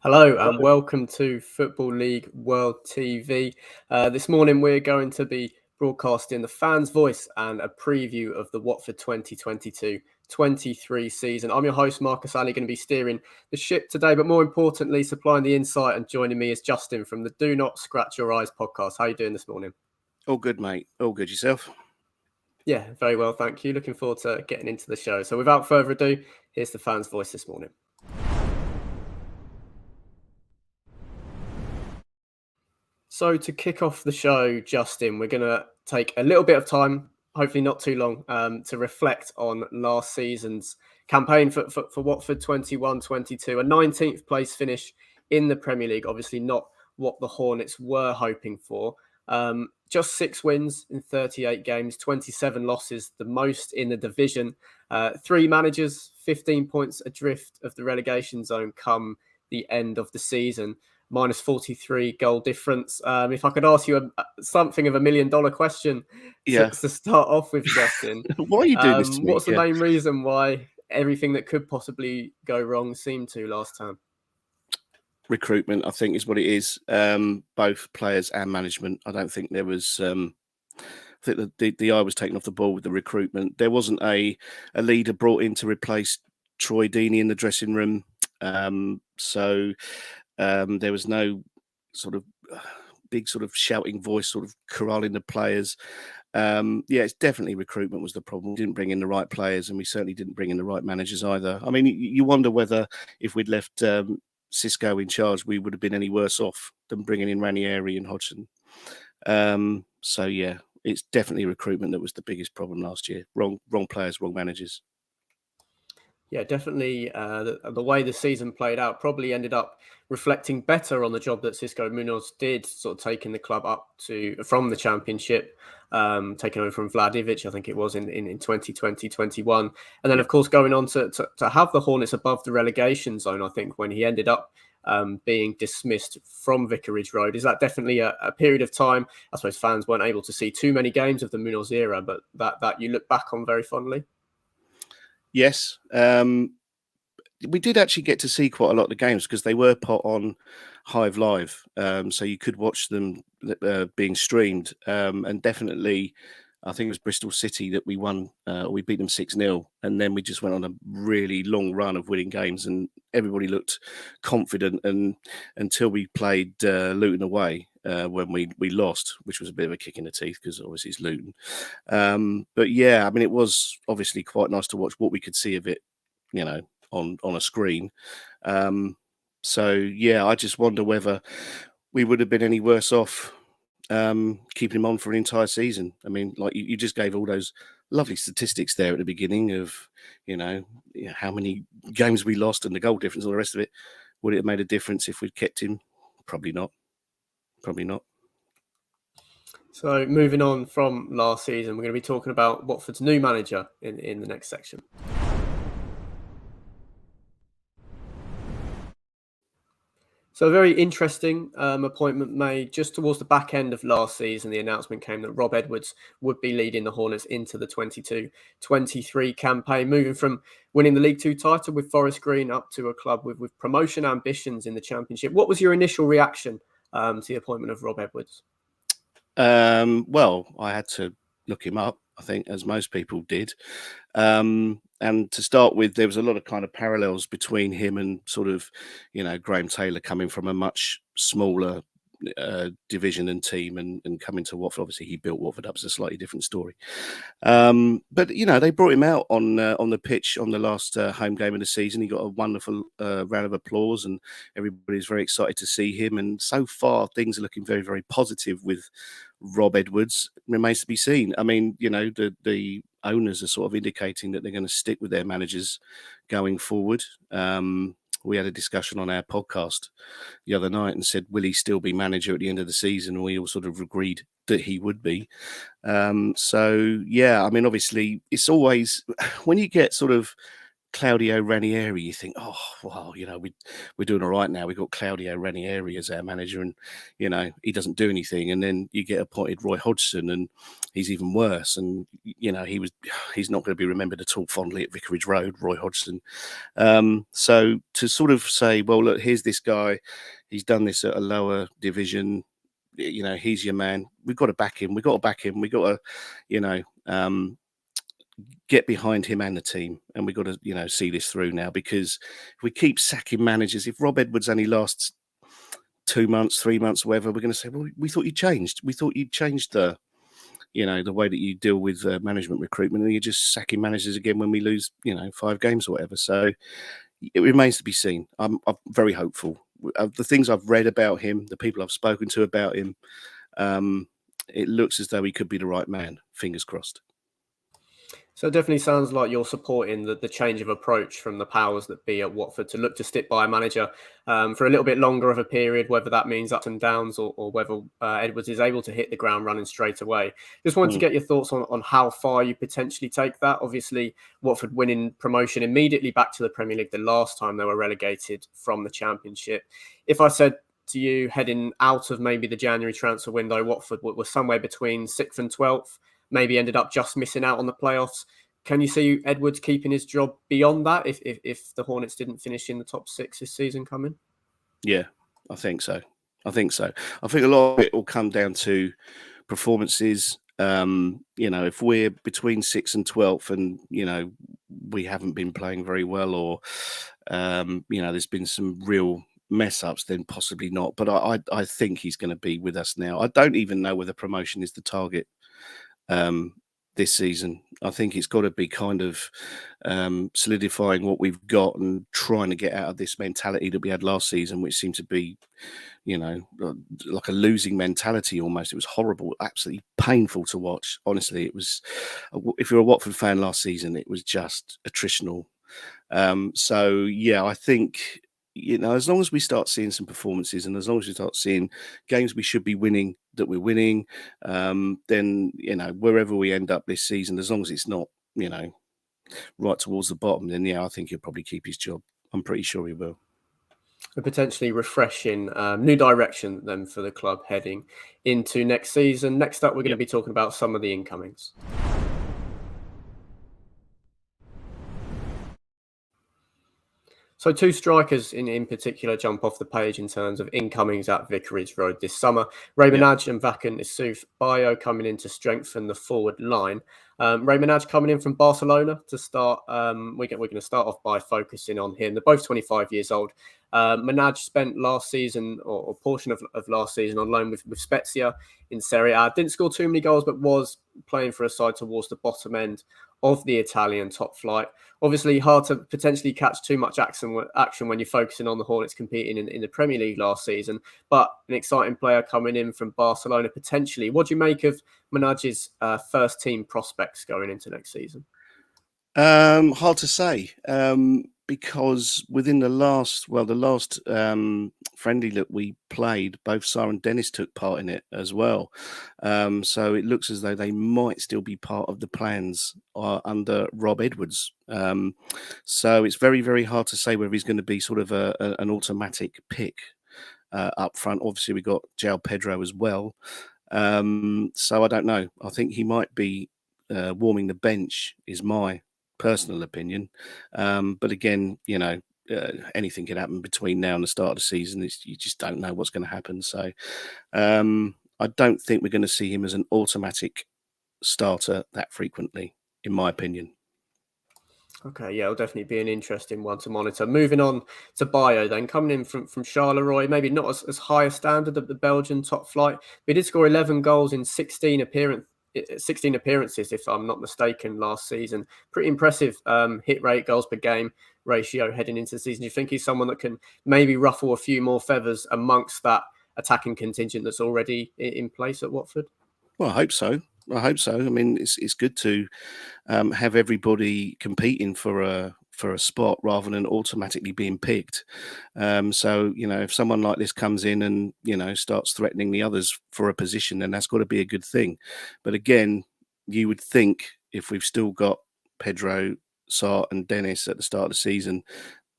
Hello and welcome to Football League World TV. This morning we're going to be broadcasting the fans' voice and a preview of the Watford 2022-23 season. I'm your host, Marcus Ali, going to be steering the ship today, but more importantly, supplying the insight, and joining me is Justin from the Do Not Scratch Your Eyes podcast. How are you doing this morning? All good, mate. All good. Yourself? Yeah, very well, thank you. Looking forward to getting into the show. So without further ado, here's the fans' voice this morning. So to kick off the show, Justin, we're going to take a little bit of time, hopefully not too long, to reflect on last season's campaign for Watford 21-22, a 19th place finish in the Premier League, obviously not what the Hornets were hoping for. Just 6 wins in 38 games, 27 losses, the most in the division. 3 managers, 15 points adrift of the relegation zone come the end of the season. Minus 43 goal difference. If I could ask you something of $1 million question to start off with, Justin. Why are you doing this to me? What's the main reason why everything that could possibly go wrong seemed to last time? Recruitment, I think, is what it is. Both players and management. I don't think there was... I think the eye was taken off the ball with the recruitment. There wasn't a leader brought in to replace Troy Deeney in the dressing room. There was no sort of big sort of shouting voice sort of corralling the players. It's definitely recruitment was the problem. We didn't bring in the right players, and we certainly didn't bring in the right managers either. I mean, you wonder whether if we'd left Cisco in charge, we would have been any worse off than bringing in Ranieri and Hodgson. It's definitely recruitment that was the biggest problem last year. Wrong players, wrong managers. Yeah, definitely. The way the season played out probably ended up reflecting better on the job that Cisco Munoz did, sort of taking the club up from the Championship, taking over from Vladivic, I think it was in 2020-21. And then, of course, going on to have the Hornets above the relegation zone, I think, when he ended up being dismissed from Vicarage Road. Is that definitely a period of time? I suppose fans weren't able to see too many games of the Munoz era, but that you look back on very fondly. Yes. We did actually get to see quite a lot of the games because they were put on Hive Live. So you could watch them being streamed. And definitely, I think it was Bristol City that we won. We beat them 6-0. And then we just went on a really long run of winning games. And everybody looked confident until we played Luton away. When we lost, which was a bit of a kick in the teeth because obviously it's Luton. But yeah, I mean, it was obviously quite nice to watch what we could see of it, on a screen. I just wonder whether we would have been any worse off keeping him on for an entire season. I mean, like you just gave all those lovely statistics there at the beginning of, how many games we lost and the goal difference, all the rest of it. Would it have made a difference if we'd kept him? Probably not. So moving on from last season, we're going to be talking about Watford's new manager in the next section. So a very interesting appointment made just towards the back end of last season. The announcement came that Rob Edwards would be leading the Hornets into the 22-23 campaign, moving from winning the League Two title with Forest Green up to a club with promotion ambitions in the Championship. What was your initial reaction to the appointment of Rob Edwards? Well, I had to look him up, I think, as most people did. And to start with, there was a lot of kind of parallels between him and sort of, Graham Taylor coming from a much smaller division and team and coming to Watford. Obviously, he built Watford up. It's a slightly different story. But they brought him out on the pitch on the last home game of the season. He got a wonderful round of applause, and everybody's very excited to see him. And so far, things are looking very, very positive with Rob Edwards. Remains to be seen. I mean, the owners are sort of indicating that they're going to stick with their managers going forward. We had a discussion on our podcast the other night and said, will he still be manager at the end of the season? And we all sort of agreed that he would be. I mean, obviously, it's always when you get sort of Claudio Ranieri, you think, oh, well, we're doing all right now. We've got Claudio Ranieri as our manager, and he doesn't do anything. And then you get appointed Roy Hodgson, and he's even worse. And he's not going to be remembered at all fondly at Vicarage Road, Roy Hodgson. So to sort of say, well, look, here's this guy. He's done this at a lower division. He's your man. We've got to back him. We've got to, get behind him and the team. And we've got to, see this through now, because if we keep sacking managers, if Rob Edwards only lasts 2 months, 3 months, whatever, we're going to say, well, we thought you changed. We thought you'd changed the way that you deal with management recruitment, and you're just sacking managers again when we lose, 5 games or whatever. So it remains to be seen. I'm very hopeful. The things I've read about him, the people I've spoken to about him, it looks as though he could be the right man. Fingers crossed. So it definitely sounds like you're supporting the change of approach from the powers that be at Watford to look to stick by a manager for a little bit longer of a period, whether that means ups and downs or whether Edwards is able to hit the ground running straight away. Just wanted to get your thoughts on how far you potentially take that. Obviously, Watford winning promotion immediately back to the Premier League the last time they were relegated from the Championship. If I said to you, heading out of maybe the January transfer window, Watford was somewhere between 6th and 12th, maybe ended up just missing out on the playoffs. Can you see Edwards keeping his job beyond that if the Hornets didn't finish in the top 6 this season coming? Yeah, I think so. I think a lot of it will come down to performances. If we're between 6th and 12th and, we haven't been playing very well, or, there's been some real mess ups, then possibly not. But I think he's going to be with us now. I don't even know whether promotion is the target this season. I think it's got to be kind of solidifying what we've got and trying to get out of this mentality that we had last season, which seemed to be, like a losing mentality almost. It was horrible, absolutely painful to watch. Honestly, it was. If you're a Watford fan last season, it was just attritional. So yeah, I think, as long as we start seeing some performances, and as long as we start seeing games we should be winning, that we're winning, then, wherever we end up this season, as long as it's not, right towards the bottom, then yeah, I think he'll probably keep his job. I'm pretty sure he will. A potentially refreshing new direction then for the club heading into next season. Next up, we're going to be talking about some of the incomings. So 2 strikers in particular jump off the page in terms of incomings at Vicarage Road this summer. Ray Minaj and Vakan Issouf Bayo coming in to strengthen the forward line. Ray Minaj coming in from Barcelona to start. We're going to start off by focusing on him. They're both 25 years old. Minaj spent last season, or a portion of last season, on loan with Spezia in Serie A. Didn't score too many goals, but was playing for a side towards the bottom end of the Italian top flight. Obviously, hard to potentially catch too much action when you're focusing on the Hornets competing in the Premier League last season. But an exciting player coming in from Barcelona potentially. What do you make of Minaj's first team prospects going into next season? Hard to say, because within the last friendly that we played, both Sarr and Dennis took part in it as well. So it looks as though they might still be part of the plans under Rob Edwards. So it's very, very hard to say whether he's going to be sort of an automatic pick up front. Obviously, we got João Pedro as well. So I don't know. I think he might be warming the bench, is my personal opinion. But again, anything can happen between now and the start of the season. You just don't know what's going to happen. So I don't think we're going to see him as an automatic starter that frequently, in my opinion. Okay, yeah, it'll definitely be an interesting one to monitor. Moving on to Bayo then, coming in from Charleroi, maybe not as high a standard of the Belgian top flight, but he did score 11 goals in 16 appearances, if I'm not mistaken, last season. Pretty impressive hit rate, goals per game ratio heading into the season. Do you think he's someone that can maybe ruffle a few more feathers amongst that attacking contingent that's already in place at Watford? Well, I hope so. I mean, it's good to have everybody competing for a spot rather than automatically being picked. So, if someone like this comes in and, starts threatening the others for a position, then that's got to be a good thing. But again, you would think if we've still got Pedro, Sarr and Dennis at the start of the season,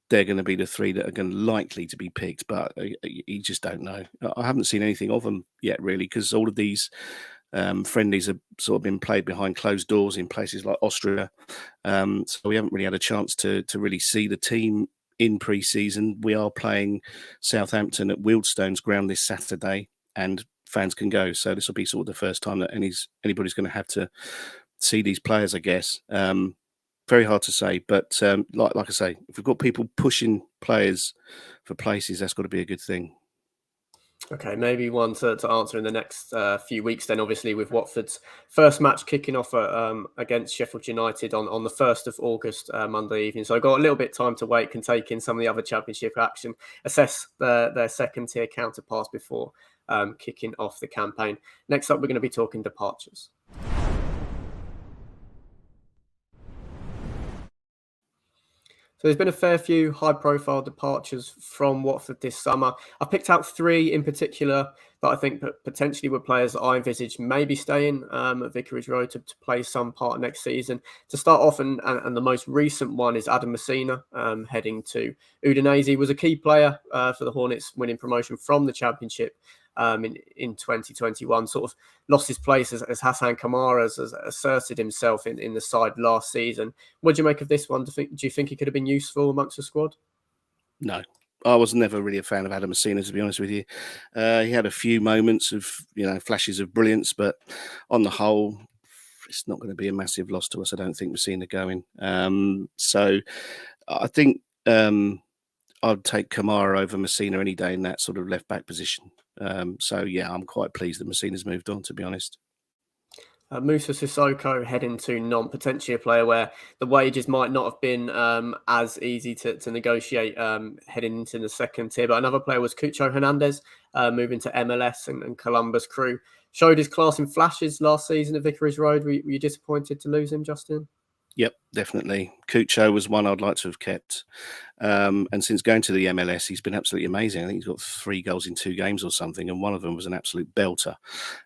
they're going to be the three that are going to likely to be picked, but you just don't know. I haven't seen anything of them yet, really, because all of these friendlies have sort of been played behind closed doors in places like Austria. So we haven't really had a chance to really see the team in pre-season. We are playing Southampton at Wealdstone's ground this Saturday, and fans can go. So this will be sort of the first time that anybody's going to have to see these players, I guess. Very hard to say, but like I say, if we've got people pushing players for places, that's got to be a good thing. Okay, maybe one to answer in the next few weeks then, obviously, with Watford's first match kicking off against Sheffield United on the 1st of August, Monday evening. So I've got a little bit of time to wait, can take in some of the other Championship action, assess their second-tier counterparts before kicking off the campaign. Next up, we're going to be talking departures. So there's been a fair few high-profile departures from Watford this summer. I picked out 3 in particular that I think potentially were players that I envisage maybe staying at Vicarage Road to play some part next season. To start off, and the most recent one is Adam Messina, heading to Udinese. He was a key player for the Hornets, winning promotion from the Championship in 2021. Sort of lost his place as Hassan Kamara has asserted himself in the side last season. What do you make of this one? Do you think he could have been useful amongst the squad? No, I was never really a fan of Adam Messina, to be honest with you. He had a few moments of, flashes of brilliance, but on the whole, it's not going to be a massive loss to us, I don't think, Messina going. So I think I'd take Kamara over Messina any day in that sort of left back position. So yeah, I'm quite pleased that Messina's moved on, to be honest. Musa Sissoko heading to Nantes, potentially a player where the wages might not have been as easy to negotiate heading into the second tier. But another player was Cucho Hernandez, moving to MLS and Columbus Crew. Showed his class in flashes last season at Vicarage Road. Were you disappointed to lose him, Justin? Yep, definitely. Cucho was one I'd like to have kept. And since going to the MLS, he's been absolutely amazing. I think he's got 3 goals in 2 games or something, and one of them was an absolute belter.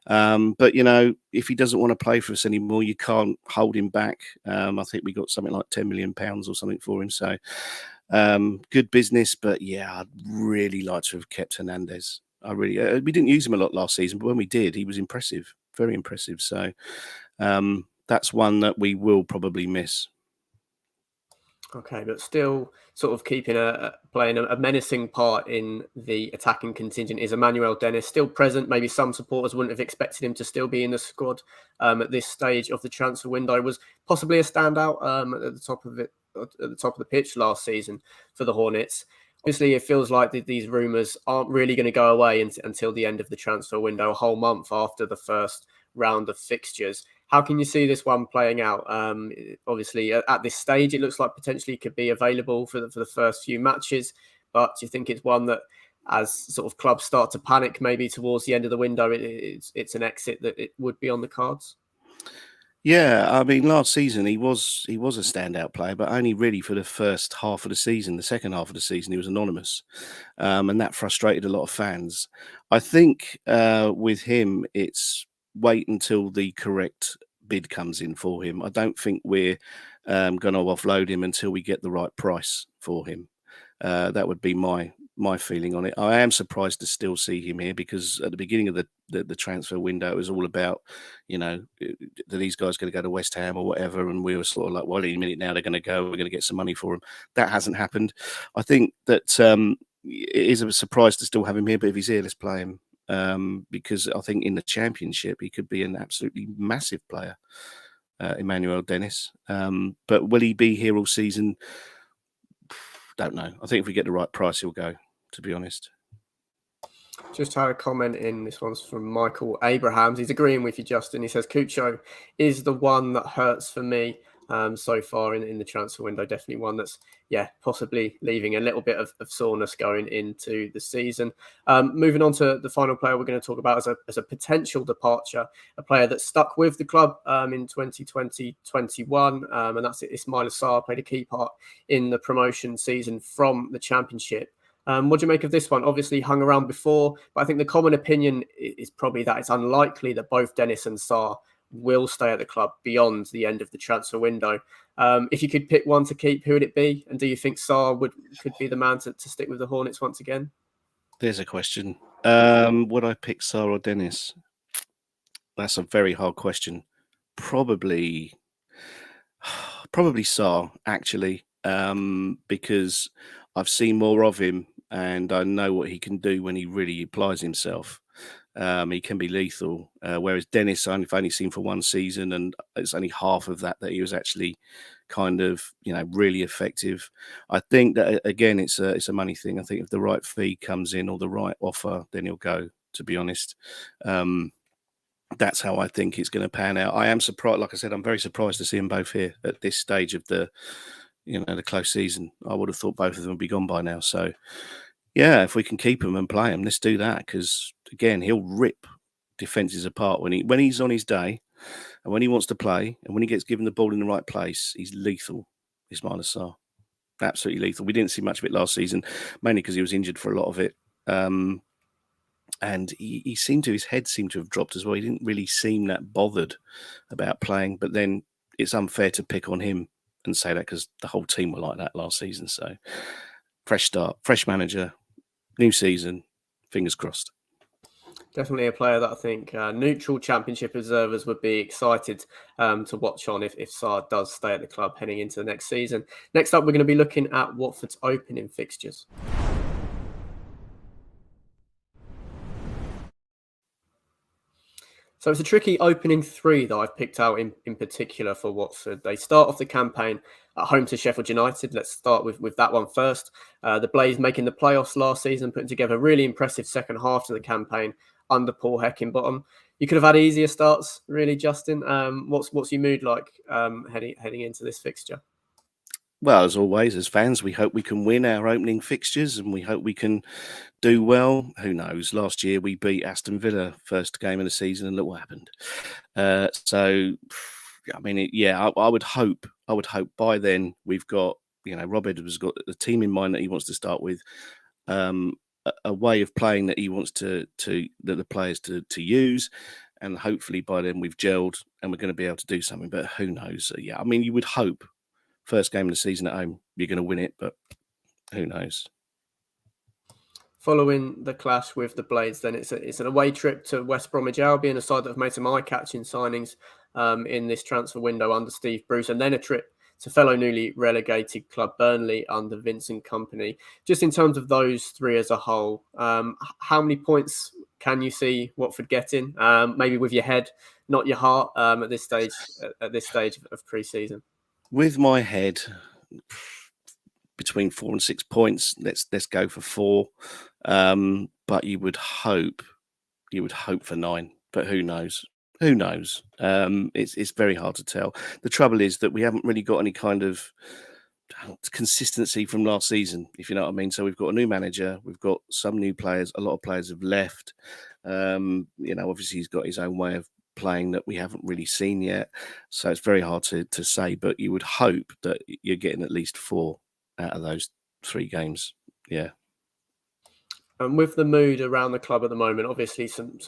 But, if he doesn't want to play for us anymore, you can't hold him back. I think we got something like £10 million or something for him. So good business. But, yeah, I'd really like to have kept Hernandez. We didn't use him a lot last season, but when we did, he was impressive, very impressive. So that's one that we will probably miss. Okay, but still sort of playing a menacing part in the attacking contingent is Emmanuel Dennis, still present. Maybe some supporters wouldn't have expected him to still be in the squad at this stage of the transfer window. Was possibly a standout at the top of the pitch last season for the Hornets. Obviously, it feels like these rumours aren't really going to go away until the end of the transfer window, a whole month after the first round of fixtures. How can you see this one playing out? Obviously, at this stage, it looks like potentially could be available for the first few matches. But do you think it's one that, as sort of clubs start to panic, maybe towards the end of the window, it's an exit that it would be on the cards? Yeah, I mean, last season he was a standout player, but only really for the first half of the season. The second half of the season, he was anonymous, and that frustrated a lot of fans. I think with him, it's wait until the correct bid comes in for him. I don't think we're going to offload him until we get the right price for him. That would be my feeling on it. I am surprised to still see him here, because at the beginning of the transfer window, it was all about, are these guys going to go to West Ham or whatever, and we were sort of like, well, in a minute now they're going to go, we're going to get some money for him. That hasn't happened. I think that it is a surprise to still have him here, but if he's here, let's play him. Because I think in the Championship he could be an absolutely massive player, Emmanuel Dennis. But will he be here all season? Don't know. I think if we get the right price, he'll go, to be honest. Just had a comment in. This one's from Michael Abrahams. He's agreeing with you, Justin. He says Cucho is the one that hurts for me so far in the transfer window. Definitely one that's, possibly leaving a little bit of soreness going into the season. Moving on to the final player we're going to talk about as a potential departure, a player that stuck with the club in 2020-21, and that's Ismaila Sarr. Played a key part in the promotion season from the Championship. What do you make of this one? Obviously hung around before, but I think the common opinion is probably that it's unlikely that both Dennis and Sarr will stay at the club beyond the end of the transfer window. If you could pick one to keep, who would it be? And do you think Sarr could be the man to stick with the Hornets once again? There's a question. Would I pick Sarr or Dennis? That's a very hard question. Probably Sarr, actually, because I've seen more of him and I know what he can do when he really applies himself. He can be lethal, whereas Dennis I've only seen for one season, and it's only half of that he was actually kind of really effective. I think that again it's a money thing. I think if the right fee comes in or the right offer, then he'll go. To be honest, that's how I think it's going to pan out. I am surprised. Like I said, I'm very surprised to see them both here at this stage of the close season. I would have thought both of them would be gone by now. So yeah, if we can keep him and play him, let's do that. Because again, he'll rip defenses apart when he's on his day, and when he wants to play, and when he gets given the ball in the right place, he's lethal. Ismaila Sarr, absolutely lethal. We didn't see much of it last season, mainly because he was injured for a lot of it. And his head seemed to have dropped as well. He didn't really seem that bothered about playing. But then it's unfair to pick on him and say that because the whole team were like that last season. So fresh start, fresh manager, new season, fingers crossed. Definitely a player that I think neutral championship observers would be excited to watch on if Sarr does stay at the club heading into the next season. Next up, we're going to be looking at Watford's opening fixtures. So it's a tricky opening three that I've picked out in particular for Watford. They start off the campaign at home to Sheffield United. Let's start with that one first. The Blaze making the playoffs last season, putting together a really impressive second half to the campaign under Paul Heckingbottom. You could have had easier starts, really, Justin. What's your mood like heading into this fixture? Well, as always, as fans, we hope we can win our opening fixtures and we hope we can do well. Who knows? Last year we beat Aston Villa first game of the season, and look what happened. So, I mean, I would hope by then we've got Rob Edwards has got the team in mind that he wants to start with, a way of playing that he wants that the players to use, and hopefully by then we've gelled and we're going to be able to do something. But who knows? I mean, you would hope. First game of the season at home, you're going to win it, but who knows? Following the clash with the Blades, then it's an away trip to West Bromwich Albion, a side that have made some eye-catching signings in this transfer window under Steve Bruce, and then a trip to fellow newly relegated club Burnley under Vincent Kompany. Just in terms of those three as a whole, how many points can you see Watford getting? Maybe with your head, not your heart, at this stage of pre-season. With my head, between 4 and 6 points. Let's go for 4. But you would hope for 9. But who knows? Who knows? It's very hard to tell. The trouble is that we haven't really got any kind of consistency from last season, if you know what I mean. So we've got a new manager, we've got some new players. A lot of players have left. Obviously he's got his own way of playing that we haven't really seen yet, so it's very hard to say, but you would hope that you're getting at least 4 out of those 3 games. And with the mood around the club at the moment, obviously some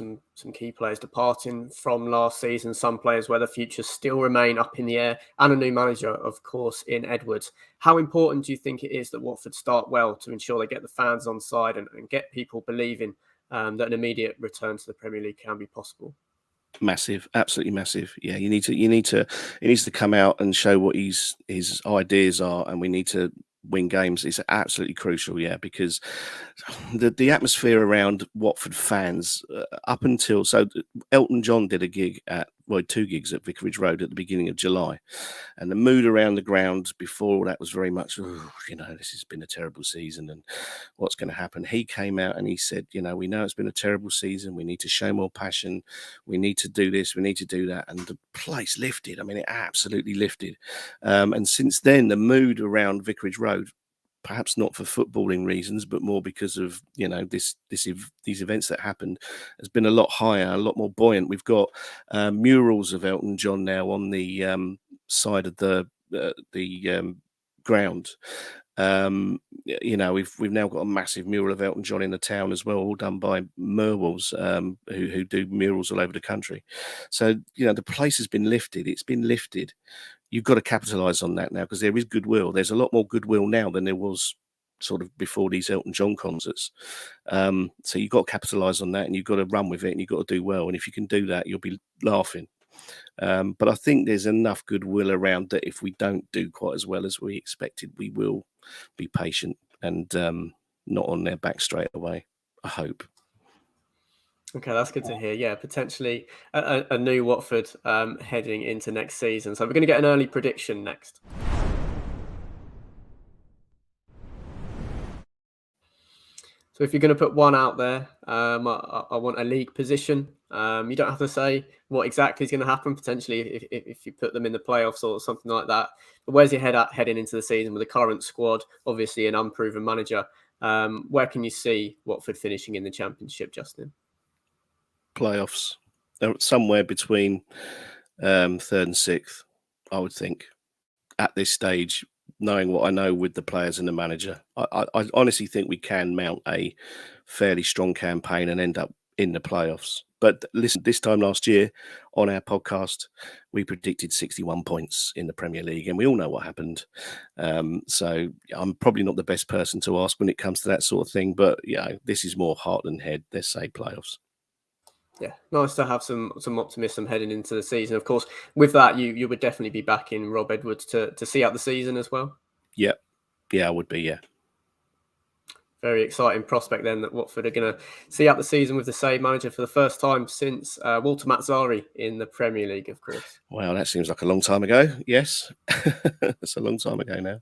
key players departing from last season, some players where the futures still remain up in the air, and a new manager, of course, in Edwards. How important do you think it is that Watford start well to ensure they get the fans on side and get people believing that an immediate return to the Premier League can be possible? Massive, absolutely massive. Yeah, he needs to come out and show what his ideas are, and we need to win games. It's absolutely crucial, because the atmosphere around Watford fans up until Elton John did a gig at 2 gigs at Vicarage Road at the beginning of July, and the mood around the ground before all that was very much, this has been a terrible season and what's going to happen. He came out and he said, we know it's been a terrible season. We need to show more passion. We need to do this. We need to do that. And the place lifted. I mean, it absolutely lifted. And since then, the mood around Vicarage Road, perhaps not for footballing reasons, but more because of these events that happened, has been a lot higher, a lot more buoyant. We've got murals of Elton John now on the side of the ground. We've now got a massive mural of Elton John in the town as well, all done by Merwells, who do murals all over the country. So the place has been lifted. It's been lifted. you've got to capitalise on that now, because there is goodwill. There's a lot more goodwill now than there was sort of before these Elton John concerts. So you've got to capitalise on that, and you've got to run with it, and you've got to do well. And if you can do that, you'll be laughing. But I think there's enough goodwill around that if we don't do quite as well as we expected, we will be patient and not on their back straight away, I hope. Okay, that's good to hear. Yeah, potentially a new Watford heading into next season. So we're going to get an early prediction next. So if you're going to put one out there, I want a league position. You don't have to say what exactly is going to happen, potentially if you put them in the playoffs or something like that. But where's your head at heading into the season with the current squad, obviously an unproven manager? Where can you see Watford finishing in the Championship, Justin? Playoffs. They're somewhere between third and sixth, I would think, at this stage, knowing what I know with the players and the manager. I honestly think we can mount a fairly strong campaign and end up in the playoffs. But listen, this time last year on our podcast, we predicted 61 points in the Premier League, and we all know what happened. So I'm probably not the best person to ask when it comes to that sort of thing, but this is more heart than head. Let's say playoffs. Yeah, nice to have some optimism heading into the season. Of course, with that, you would definitely be backing Rob Edwards to see out the season as well. Yeah, I would be. Yeah. Very exciting prospect then that Watford are going to see out the season with the same manager for the first time since Walter Mazzarri in the Premier League, of course. Wow, that seems like a long time ago. Yes, it's a long time ago now.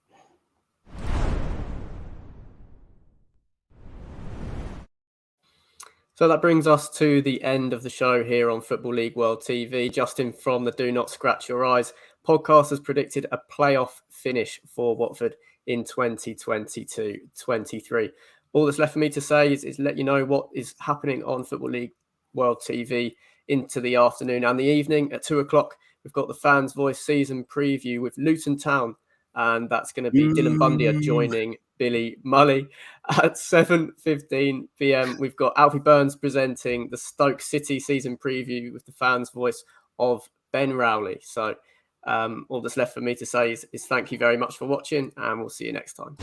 So that brings us to the end of the show here on Football League World TV. Justin from the Do Not Scratch Your Eyes podcast has predicted a playoff finish for Watford in 2022-23. All that's left for me to say is let you know what is happening on Football League World TV into the afternoon and the evening. At 2:00, we've got the Fans Voice season preview with Luton Town, and that's going to be Dylan Bundia joining Billy Mully. At 7:15 p.m, we've got Alfie Burns presenting the Stoke City season preview with the Fans Voice of Ben Rowley. So all that's left for me to say is thank you very much for watching, and we'll see you next time.